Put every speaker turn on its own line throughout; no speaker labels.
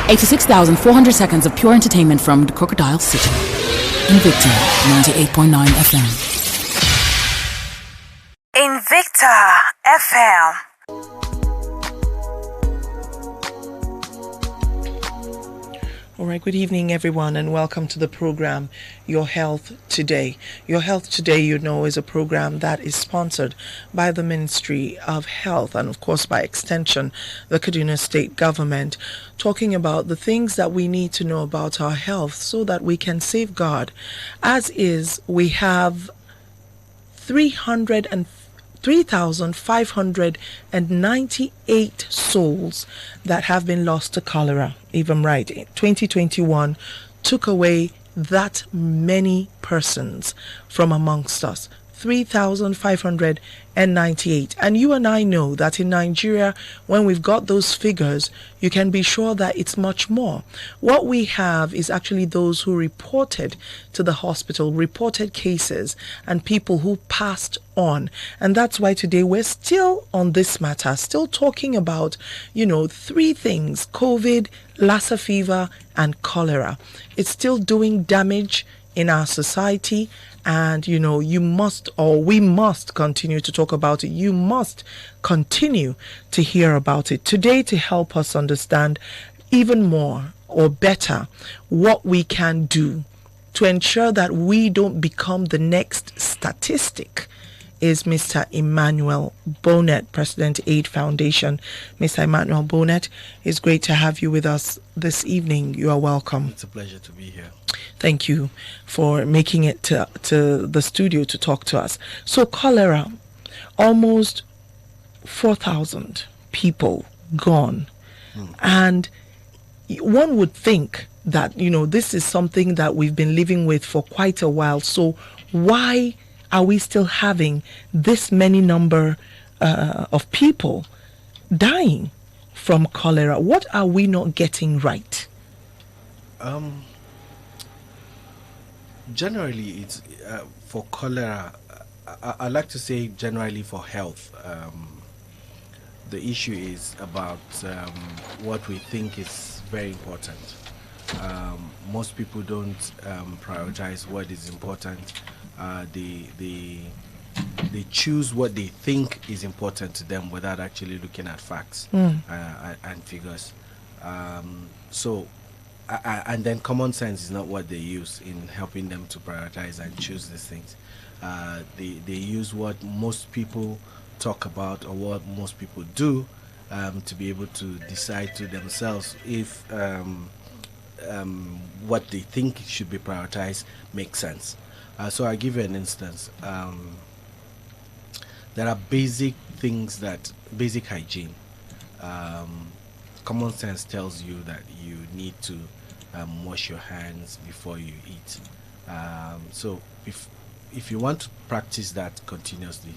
86,400 seconds of pure entertainment from the Crocodile City. Invicta 98.9 FM.
Invicta FM.
All right, good evening, everyone, and welcome to the program, Your Health Today. Your Health Today, you know, is a program that is sponsored by the Ministry of Health and, of course, by extension, the Kaduna State Government, talking about the things that we need to know about our health so that we can safeguard. As is, we have 3,598 souls that have been lost to cholera. Even right, 2021 took away that many persons from amongst us. 3,598. And you and I know that in Nigeria, when we've got those figures, you can be sure that it's much more. What we have is actually those who reported to the hospital, reported cases, and people who passed on. And that's why today we're still on this matter, still talking about, three things: COVID, Lassa fever, and cholera. It's still doing damage in our society, and we must continue to talk about it. You must continue to hear about it. Today, to help us understand even more or better what we can do to ensure that we don't become the next statistic, is Mr. Emmanuel Bonnet, President Aid Foundation. Mr. Emmanuel Bonnet, it's great to have you with us this evening. You are welcome.
It's a pleasure to be here.
Thank you for making it to the studio to talk to us. So cholera, almost 4,000 people gone. And one would think that, this is something that we've been living with for quite a while. So why are we still having this many number of people dying from cholera? What are we not getting right?
Generally, it's for cholera. I like to say generally for health. The issue is about what we think is very important. Most people don't prioritize what is important. They choose what they think is important to them without actually looking at facts and figures. And then common sense is not what they use in helping them to prioritize and choose these things. They use what most people talk about or what most people do to be able to decide to themselves if what they think should be prioritized makes sense. So I'll give you an instance. There are basic things basic hygiene. Common sense tells you that you need to wash your hands before you eat. So if you want to practice that continuously,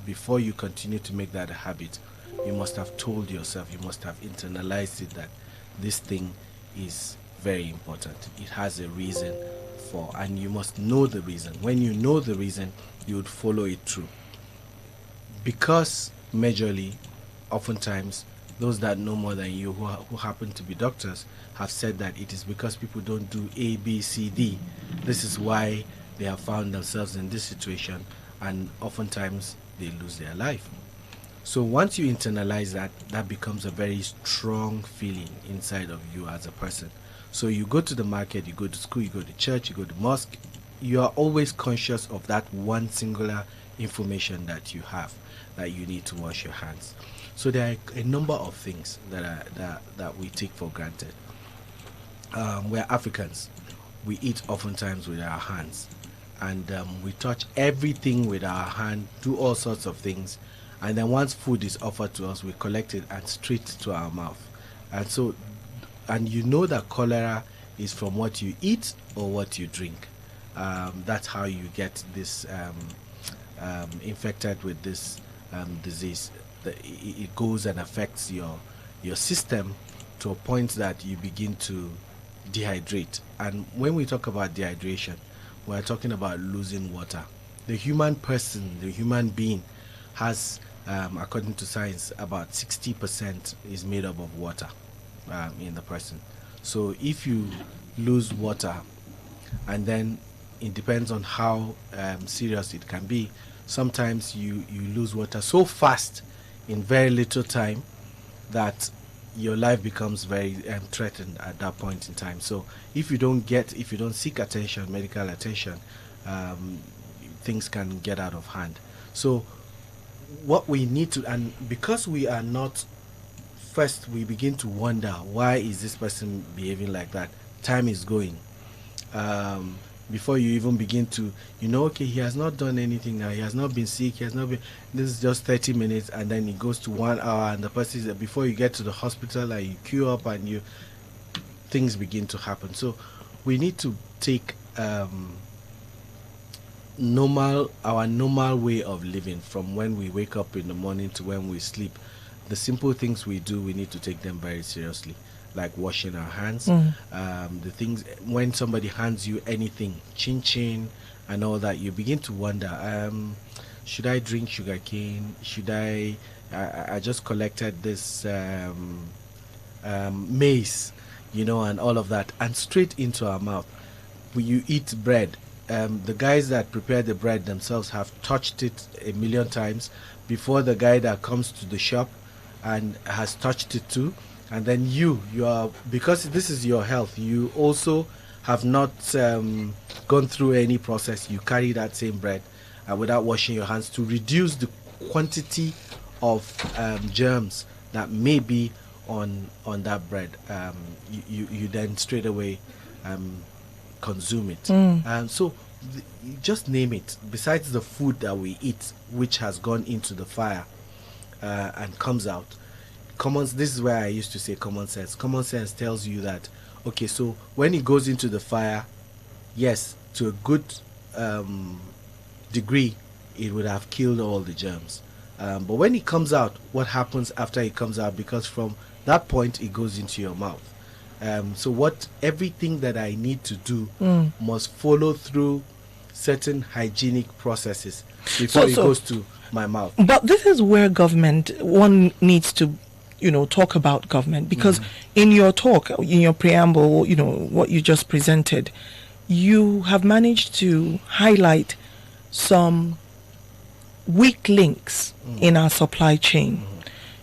before you continue to make that a habit, you must have told yourself, you must have internalized it that this thing is very important. It has a reason and you must know the reason. When you know the reason, you would follow it through. Because majorly, oftentimes, those that know more than you, who happen to be doctors, have said that it is because people don't do A, B, C, D. This is why they have found themselves in this situation, and oftentimes they lose their life. So once you internalize that becomes a very strong feeling inside of you as a person. So you go to the market, you go to school, you go to church, you go to mosque, you are always conscious of that one singular information that you have, that you need to wash your hands. So there are a number of things that we take for granted. We're Africans. We eat oftentimes with our hands. And we touch everything with our hand, do all sorts of things. And then once food is offered to us, we collect it and straight to our mouth. And you know that cholera is from what you eat or what you drink. That's how you get this infected with this disease. It goes and affects your system to a point that you begin to dehydrate. And when we talk about dehydration, we're talking about losing water. The human person, the human being, has, according to science, about 60% is made up of water. in the person. So if you lose water, and then it depends on how serious it can be. Sometimes you lose water so fast in very little time that your life becomes very threatened at that point in time. So if you don't seek attention, medical attention, things can get out of hand. So what we need to, and because we are not, first we begin to wonder, why is this person behaving like that? Time is going. Before you even begin to, okay, he has not done anything now, he has not been sick, he has not been, this is just 30 minutes, and then it goes to 1 hour, and the person is, before you get to the hospital, and you queue up, and things begin to happen. So we need to take our normal way of living, from when we wake up in the morning to when we sleep. The simple things we do, we need to take them very seriously, like washing our hands. The things, when somebody hands you anything, chin chin and all that, you begin to wonder, should I drink sugar cane? Should I just collected this maize, and all of that, and straight into our mouth. When you eat bread, the guys that prepare the bread themselves have touched it a million times before the guy that comes to the shop and has touched it too. And then you are, because this is your health, you also have not gone through any process. You carry that same bread without washing your hands, to reduce the quantity of germs that may be on that bread. You then straight away consume it. So just name it. Besides the food that we eat, which has gone into the fire and comes out, this is where I used to say common sense. Common sense tells you that, okay, so when it goes into the fire, yes, to a good degree, it would have killed all the germs. But when it comes out, what happens after it comes out? Because from that point, it goes into your mouth. So everything that I need to do must follow through certain hygienic processes before it goes to my mouth.
But this is where one needs to talk about government, because in your talk, in your preamble, what you just presented, you have managed to highlight some weak links in our supply chain.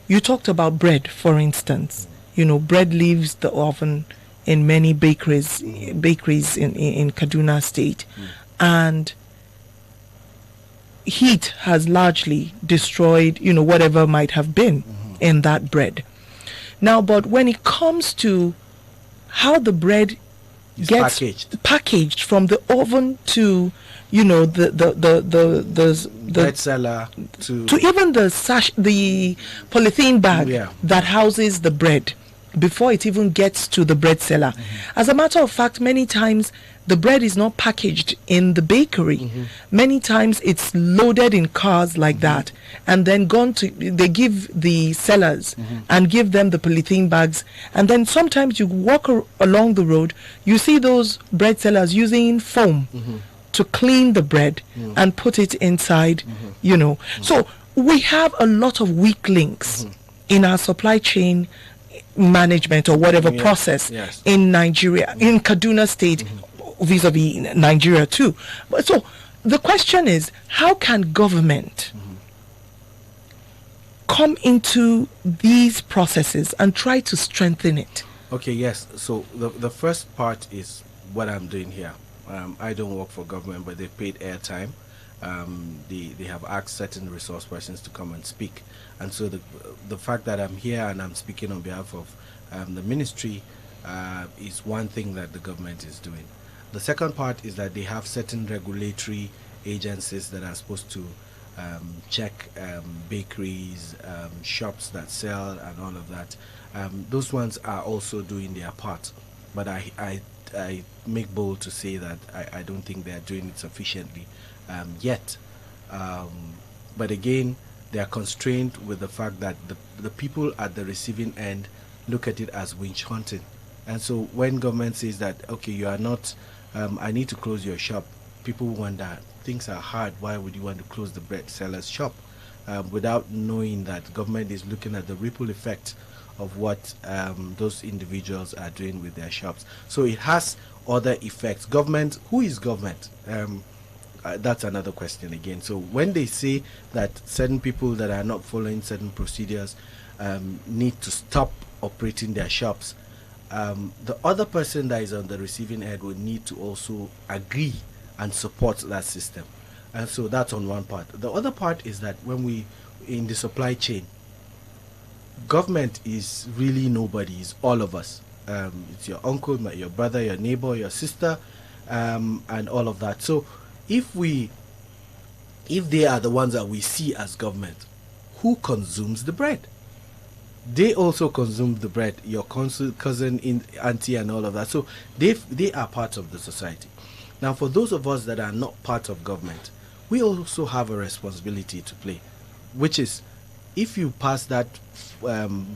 You talked about bread, for instance. Bread leaves the oven in many bakeries in Kaduna State, and heat has largely destroyed, whatever might have been in that bread. Now, but when it comes to how the bread gets packaged from the oven to, the
bread seller
to even the polythene bag that houses the bread before it even gets to the bread seller. As a matter of fact, many times the bread is not packaged in the bakery. Many times it's loaded in cars like that, and then they give the sellers and give them the polythene bags. And then sometimes you walk along the road, you see those bread sellers using foam to clean the bread and put it inside, So we have a lot of weak links in our supply chain management or whatever process in Nigeria, in Kaduna State, vis-a-vis Nigeria too. But so the question is, how can government come into these processes and try to strengthen it?
Okay, yes. So the first part is what I'm doing here. I don't work for government, but they paid airtime. They have asked certain resource persons to come and speak, and so the fact that I'm here and I'm speaking on behalf of the ministry is one thing that the government is doing. The second part is that they have certain regulatory agencies that are supposed to check bakeries, shops that sell and all of that. Those ones are also doing their part, but I make bold to say that I don't think they are doing it sufficiently yet. But again, they are constrained with the fact that the people at the receiving end look at it as winch hunting. And so when government says that, okay, you are not, I need to close your shop, people wonder, things are hard, why would you want to close the bread seller's shop? Without knowing that government is looking at the ripple effect of what those individuals are doing with their shops. So it has other effects. Government, who is government? That's another question again. So when they say that certain people that are not following certain procedures need to stop operating their shops, the other person that is on the receiving end will need to also agree and support that system. And so that's on one part. The other part is that when we, in the supply chain, government is really nobody, it's all of us. It's your uncle, your brother, your neighbor, your sister, and all of that. So if they are the ones that we see as government, who consumes the bread? They also consume the bread, your cousin, auntie, and all of that. So they are part of the society. Now, for those of us that are not part of government, we also have a responsibility to play, which is, if you pass that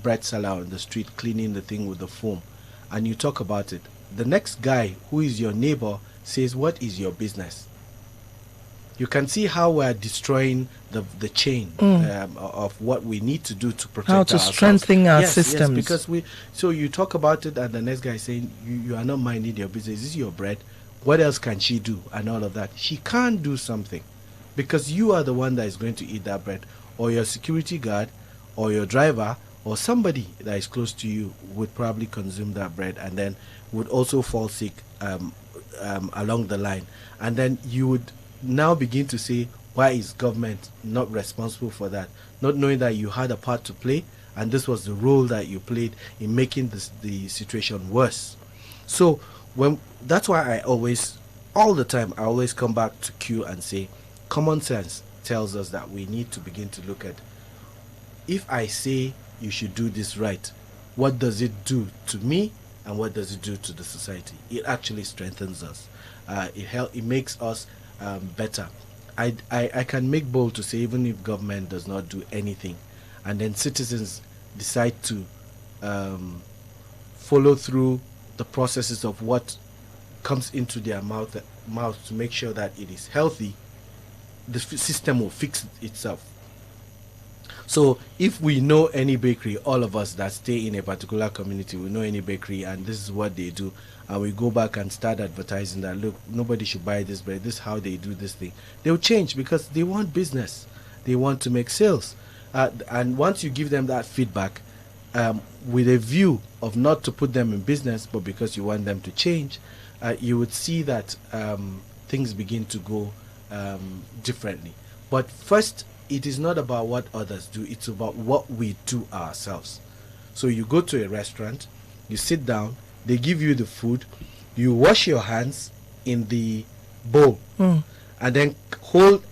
bread seller on the street cleaning the thing with the foam, and you talk about it, the next guy who is your neighbor says, "What is your business?" You can see how we're destroying the chain of what we need to do to protect
how to
ourselves.
strengthen our
Yes,
systems.
because so you talk about it, and the next guy is saying, you are not minding your business. This is your bread. What else can she do? And all of that. She can't do something, because you are the one that is going to eat that bread, or your security guard, or your driver, or somebody that is close to you would probably consume that bread, and then would also fall sick along the line. And then you would now begin to say, why is government not responsible for that? Not knowing that you had a part to play, and this was the role that you played in making the situation worse. So that's why all the time I always come back to Q and say, common sense tells us that we need to begin to look at, if I say you should do this right, what does it do to me, and what does it do to the society? It actually strengthens us. It makes us better. I can make bold to say, even if government does not do anything, and then citizens decide to follow through the processes of what comes into their mouth to make sure that it is healthy, the system will fix itself. So if we know any bakery, all of us that stay in a particular community, we know any bakery, and this is what they do, and we go back and start advertising that, look, nobody should buy this bread, this is how they do this thing, they'll change, because they want business, they want to make sales. And once you give them that feedback, with a view of not to put them in business, but because you want them to change, you would see that things begin to go differently. But first, it is not about what others do, it's about what we do ourselves. So you go to a restaurant, you sit down, they give you the food, you wash your hands in the bowl, and then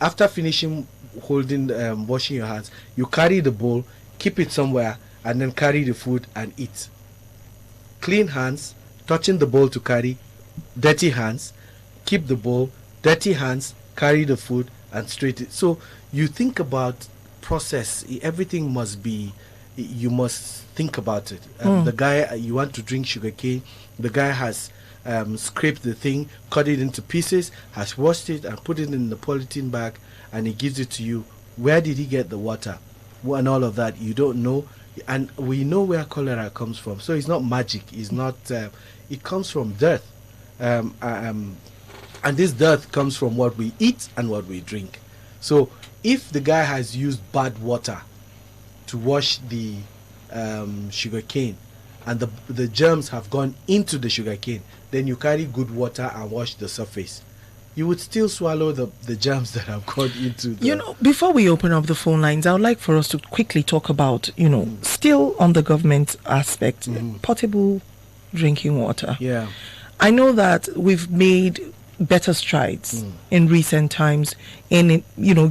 after finishing washing your hands, you carry the bowl, keep it somewhere, and then carry the food and eat. Clean hands, touching the bowl to carry, dirty hands, keep the bowl, dirty hands, carry the food, and straight it. So you think about process, everything must be, you must think about it. The guy, you want to drink sugarcane, the guy has scraped the thing, cut it into pieces, has washed it and put it in the polythene bag, and he gives it to you. Where did he get the water? And all of that, you don't know. And we know where cholera comes from. So it's not magic. It's not, it comes from dirt. And this dirt comes from what we eat and what we drink. So if the guy has used bad water to wash the sugarcane, and the germs have gone into the sugarcane, then you carry good water and wash the surface, you would still swallow the germs that have gone into the...
Before we open up the phone lines, I would like for us to quickly talk about, still on the government aspect, potable drinking water.
Yeah.
I know that we've made better strides in recent times in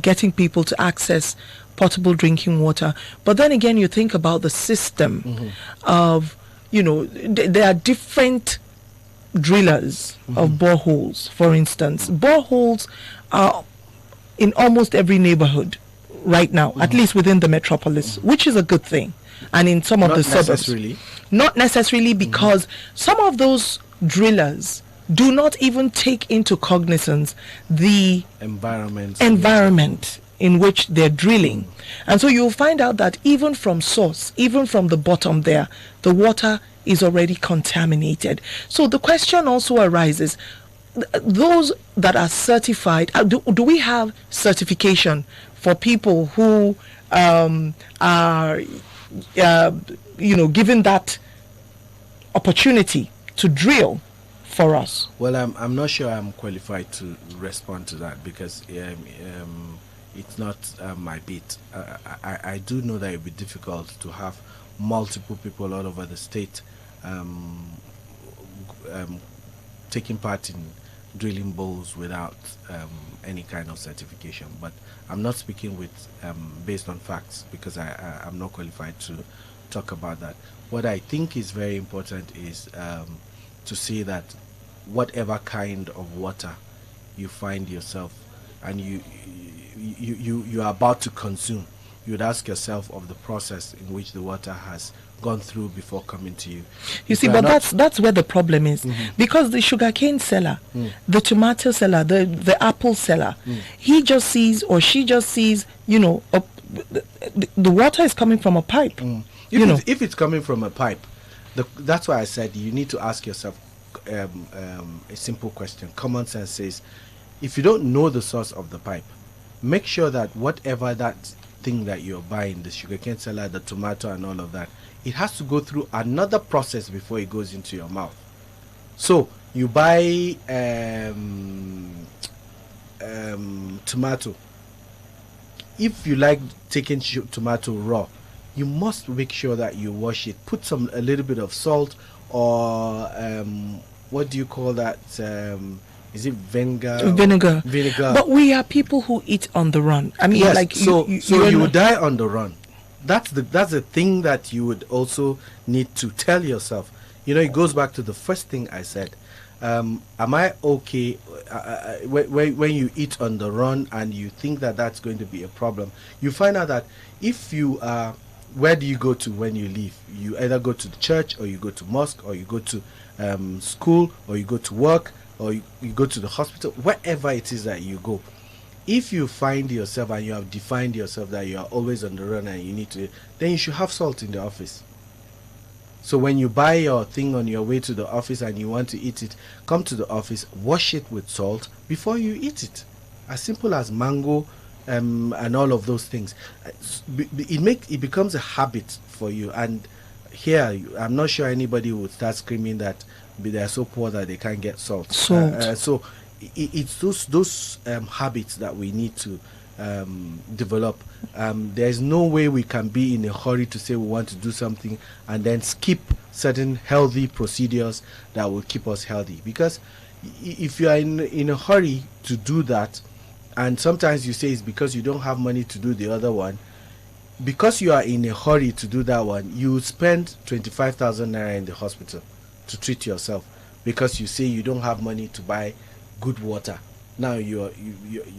getting people to access potable drinking water, but then again you think about the system of there are different drillers of boreholes. For instance, boreholes are in almost every neighborhood right now, at least within the metropolis, which is a good thing, and in some of the suburbs not necessarily, because some of those drillers do not even take into cognizance the environment in which they're drilling. And so you'll find out that even from source, even from the bottom there, the water is already contaminated. So the question also arises, those that are certified, do we have certification for people who are given that opportunity to drill for us?
Well, I'm not sure I'm qualified to respond to that because it's not my bit. I do know that it would be difficult to have multiple people all over the state taking part in drilling bowls without any kind of certification. But I'm not speaking with based on facts because I'm not qualified to talk about that. What I think is very important is to see that whatever kind of water you find yourself and you are about to consume, you would ask yourself of the process in which the water has gone through before coming to you.
You see, but that's where the problem is. Because the sugarcane seller, the tomato seller, the apple seller, he just sees or she just sees, the water is coming from a pipe.
If it's coming from a pipe, that's why I said you need to ask yourself a simple question. Common sense says, if you don't know the source of the pipe, make sure that whatever that thing that you're buying, the sugarcane seller, the tomato and all of that, it has to go through another process before it goes into your mouth. So you buy tomato. If you like taking tomato raw, you must make sure that you wash it. Put a little bit of salt or what do you call that? Is it vinegar? Vinegar.
But we are people who eat on the run. I mean,
yes, you will die on the run. That's the thing that you would also need to tell yourself. It goes back to the first thing I said. Am I okay when you eat on the run and you think that that's going to be a problem? You find out that if you are, where do you go to when you leave? You either go to the church or you go to mosque or you go to school or you go to work or you go to the hospital, wherever it is that you go. If you find yourself and you have defined yourself that you are always on the run and you need to, then you should have salt in the office. So when you buy your thing on your way to the office and you want to eat it, come to the office, wash it with salt before you eat it. As simple as mango and all of those things. It becomes a habit for you. And here, I'm not sure anybody would start screaming that they are so poor that they can't get salt. So it's those habits that we need to develop. There's no way we can be in a hurry to say we want to do something and then skip certain healthy procedures that will keep us healthy. Because if you are in a hurry to do that, and sometimes you say it's because you don't have money to do the other one, because you are in a hurry to do that one, you spend 25,000 naira in the hospital to treat yourself because you say you don't have money to buy good water. Now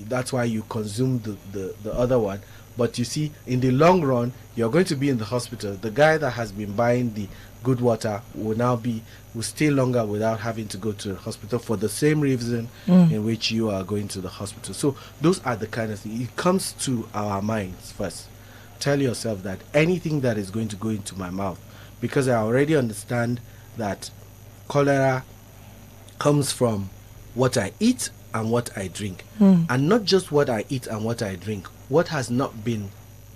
that's why you consume the other one. But you see, in the long run, you're going to be in the hospital. The guy that has been buying the good water will stay longer without having to go to the hospital for the same reason in which you are going to the hospital. So those are the kind of things. It comes to our minds first. Tell yourself that anything that is going to go into my mouth, because I already understand that cholera comes from what I eat and what I drink. And not just what I eat and what I drink, what has not been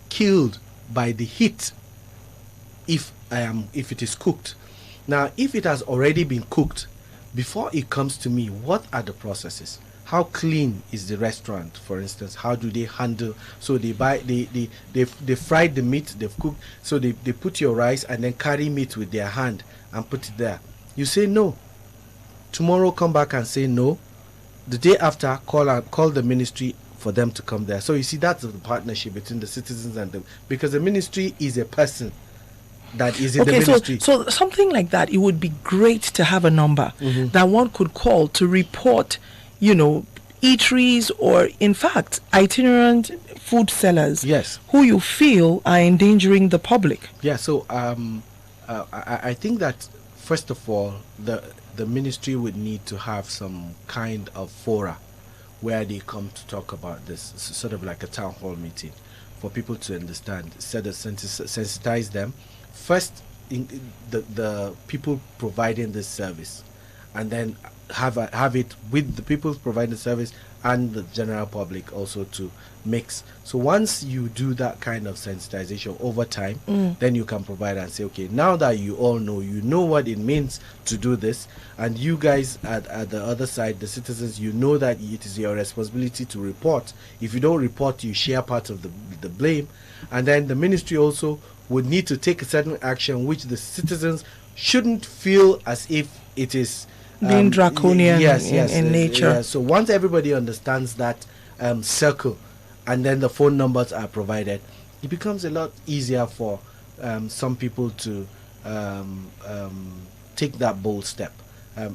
killed by the heat if it is cooked. Now, if it has already been cooked, before it comes to me, what are the processes? How clean is the restaurant, for instance? How do they handle? So they fried the meat, they've cooked, so they put your rice and then carry meat with their hand and put it there. You say no. Tomorrow come back and say no. The day after, call the ministry for them to come there. So you see, that's the partnership between the citizens and them, because the ministry is a person that is in the ministry.
So something like that, it would be great to have a number that one could call to report, eateries or, in fact, itinerant food sellers,
yes,
who you feel are endangering the public.
Yeah. So I think that first of all, the ministry would need to have some kind of fora where they come to talk about this, sort of like a town hall meeting, for people to understand, instead of sensitize them. First, the people providing this service, and then have it with the people providing the service and the general public also to mix. So once you do that kind of sensitization over time, then you can provide and say, okay, now that you all know, you know what it means to do this, and you guys at the other side, the citizens, you know that it is your responsibility to report. If you don't report, you share part of the blame, and then the ministry also would need to take a certain action which the citizens shouldn't feel as if it is
being draconian in nature.
Yeah. So once everybody understands that circle, and then the phone numbers are provided, it becomes a lot easier for some people to take that bold step.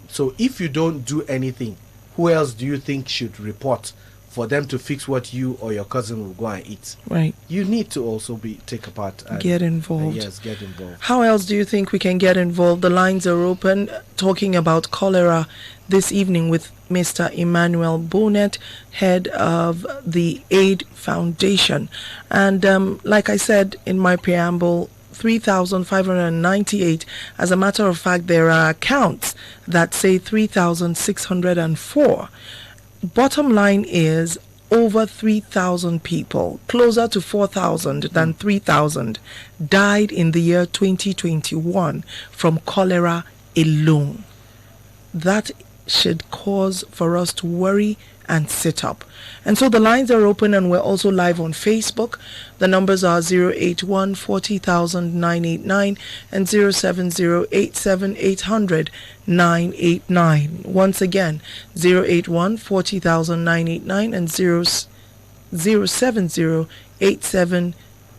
So if you don't do anything, who else do you think should report for them to fix what you or your cousin will go and eat?
Right.
You need to also take a part. And,
get involved.
Yes, get involved.
How else do you think we can get involved? The lines are open. Talking about cholera this evening with Mr. Emmanuel Bonnet, head of the AIDS Foundation. And like I said in my preamble, 3,598. As a matter of fact, there are accounts that say 3,604. Bottom line is over 3,000 people, closer to 4,000 than 3,000, died in the year 2021 from cholera alone. That should cause for us to worry and sit up. And so the lines are open, and we're also live on Facebook. The numbers are 081 40,000 989 and 070 800 989. Once again, 081 40,000 989 and 070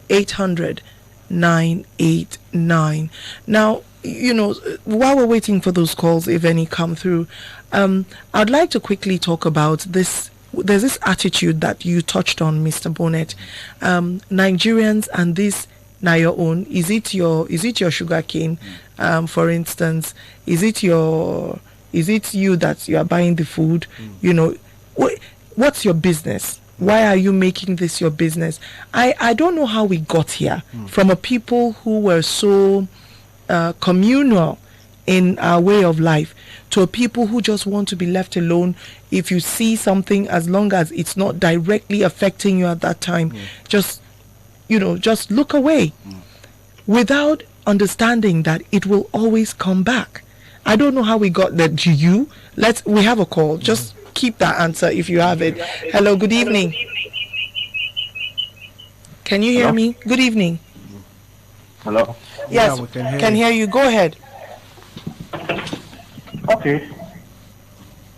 800 989. Now, you know, while we're waiting for those calls, if any come through, I'd like to quickly talk about this. There's this attitude that you touched on, Mr. Bonnet. Nigerians and this now your own. Is it your sugar cane, for instance? Is it you that you are buying the food? You know, what's your business? Why are you making this your business? I don't know how we got here from a people who were so communal in our way of life to a people who just want to be left alone. If you see something, as long as it's not directly affecting you at that time, just look away without understanding that it will always come back. I don't know how we got there. Do you? We have a call. Just keep that answer if you have it. Hello, good evening. Can you hear me? Good evening.
Hello?
Yes,
Yeah, we
can hear you. Go ahead.
Okay.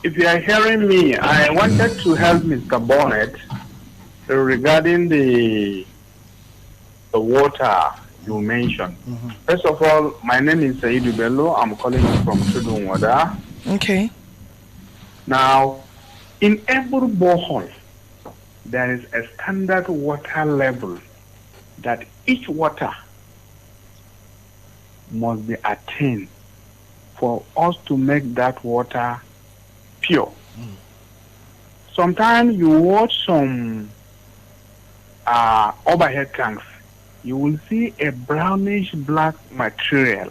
If you are hearing me, I wanted to help Mr. Bonnet regarding the water you mentioned. First of all, my name is Saidu Bello. I'm calling you from Tudunwada.
Okay.
Now, in every borehole, there is a standard water level that each water must be attained for us to make that water pure. Sometimes you watch some overhead tanks, you will see a brownish black material.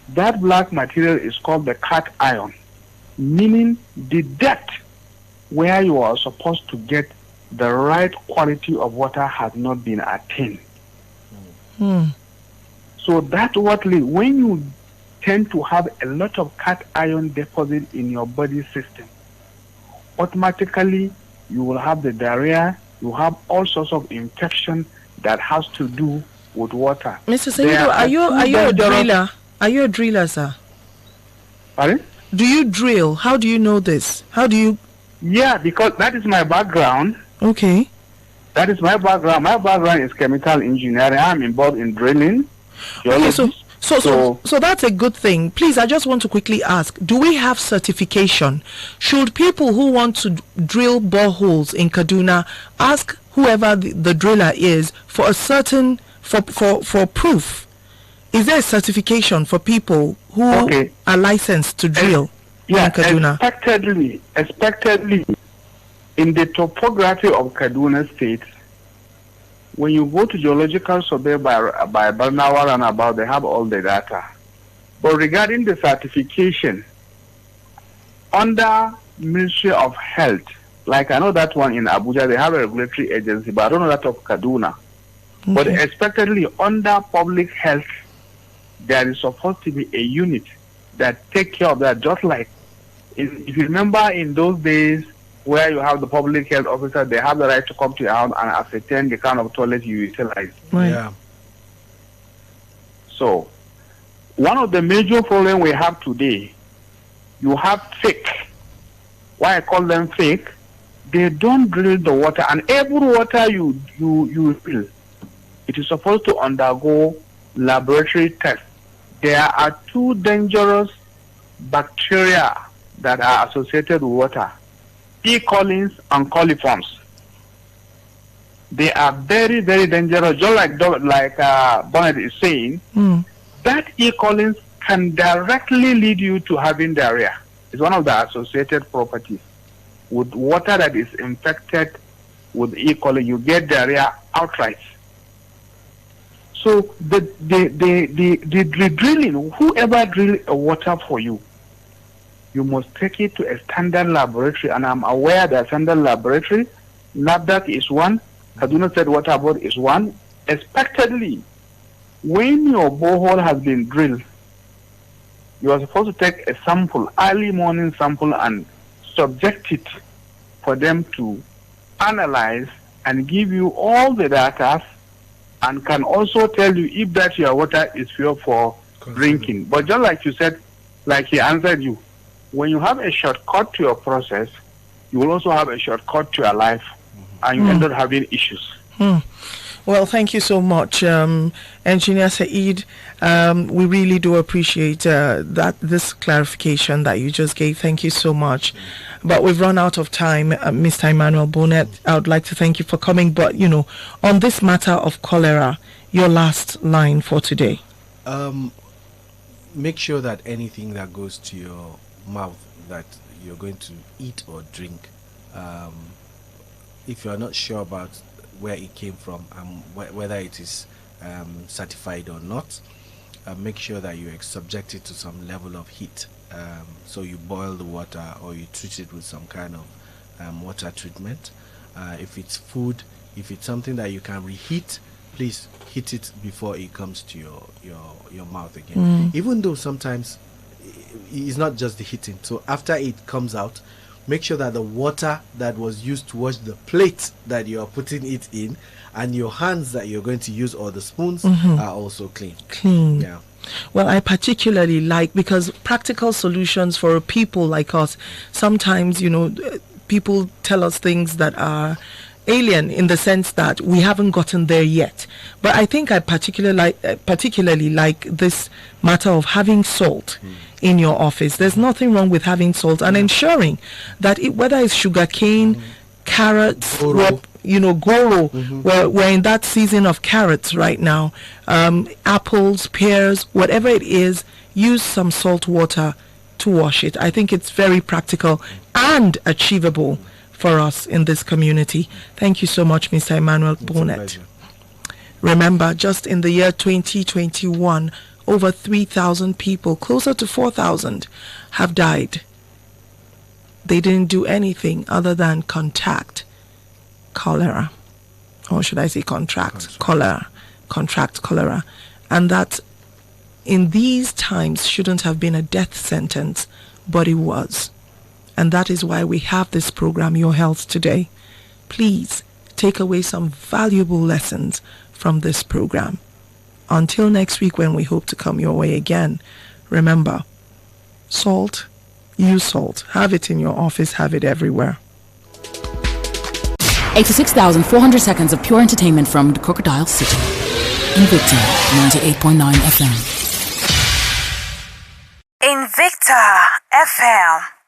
That black material is called the cat iron, meaning the depth where you are supposed to get the right quality of water has not been attained. So that's what when you tend to have a lot of cat iron deposit in your body system, automatically you will have the diarrhea, you have all sorts of infection that has to do with water.
Mr. Saidu, are you a driller? Are you a driller, sir?
Pardon?
Do you drill? How do you know this? How do you?
Yeah, because that is my background.
Okay.
That is my background. My background is chemical engineering. I'm involved in drilling.
Okay, so that's a good thing. Please, I just want to quickly ask, do we have certification? Should people who want to drill boreholes in Kaduna ask whoever the driller is for a certain, for proof? Is there a certification for people who are licensed to drill? in Kaduna?
Expectedly, in the topography of Kaduna State, when you go to geological survey by Barnawa and about, they have all the data. But regarding the certification, under Ministry of Health, like I know that one in Abuja, they have a regulatory agency, but I don't know that of Kaduna. Okay. But expectedly, under public health, there is supposed to be a unit that take care of that. Just like, if you remember in those days where you have the public health officer, they have the right to come to your house and ascertain the kind of toilet you utilize.
Right.
Yeah.
So, one of the major problems we have today, you have fake. Why I call them fake? They don't drill the water, and every water you drill, it is supposed to undergo laboratory tests. There are two dangerous bacteria that are associated with water: E. coli and coliforms. They are very, very dangerous. Just like Bonnet is saying, that E. coli can directly lead you to having diarrhea. It's one of the associated properties. With water that is infected with E. coli, you get diarrhea outright. So the drilling, whoever drill a water for you, you must take it to a standard laboratory, and I'm aware that standard laboratory, NABDAC is one, Kaduna State Water Board is one. Expectedly, when your borehole has been drilled, you are supposed to take a sample, early morning sample, and subject it for them to analyze and give you all the data, and can also tell you if that your water is pure for drinking. But just like you said, like he answered you, when you have a shortcut to your process, you will also have a shortcut to your life, and you end up having issues.
Well, thank you so much, Engineer Said. We really do appreciate this clarification that you just gave. Thank you so much. But we've run out of time. Mr. Emmanuel Bonnet, I would like to thank you for coming. But, on this matter of cholera, your last line for today.
Make sure that anything that goes to your mouth that you're going to eat or drink, if you're not sure about where it came from and whether it is certified or not, make sure that you subject it to some level of heat. So you boil the water or you treat it with some kind of water treatment. If it's food, if it's something that you can reheat, please heat it before it comes to your mouth again. Even though sometimes it's not just the heating. So after it comes out, make sure that the water that was used to wash the plate that you are putting it in and your hands that you're going to use or the spoons are also clean. Yeah.
Well, I particularly like, because practical solutions for people like us, sometimes, people tell us things that are alien in the sense that we haven't gotten there yet. But I think I particularly like this matter of having salt in your office. There's nothing wrong with having salt and ensuring that whether it's sugarcane, carrots, goro. We're in that season of carrots right now. Apples, pears, whatever it is, use some salt water to wash it. I think it's very practical and achievable for us in this community. Thank you so much, Mr. Emmanuel Bonnet. Remember, just in the year 2021, over 3,000 people, closer to 4,000, have died. They didn't do anything other than contract cholera. Or should I say contract cholera. And that in these times shouldn't have been a death sentence, but it was. And that is why we have this program, Your Health Today. Please take away some valuable lessons from this program. Until next week, when we hope to come your way again, remember, salt, use salt. Have it in your office, have it everywhere.
86,400 seconds of pure entertainment from the Crocodile City. Invicta 98.9 FM.
Invicta FM.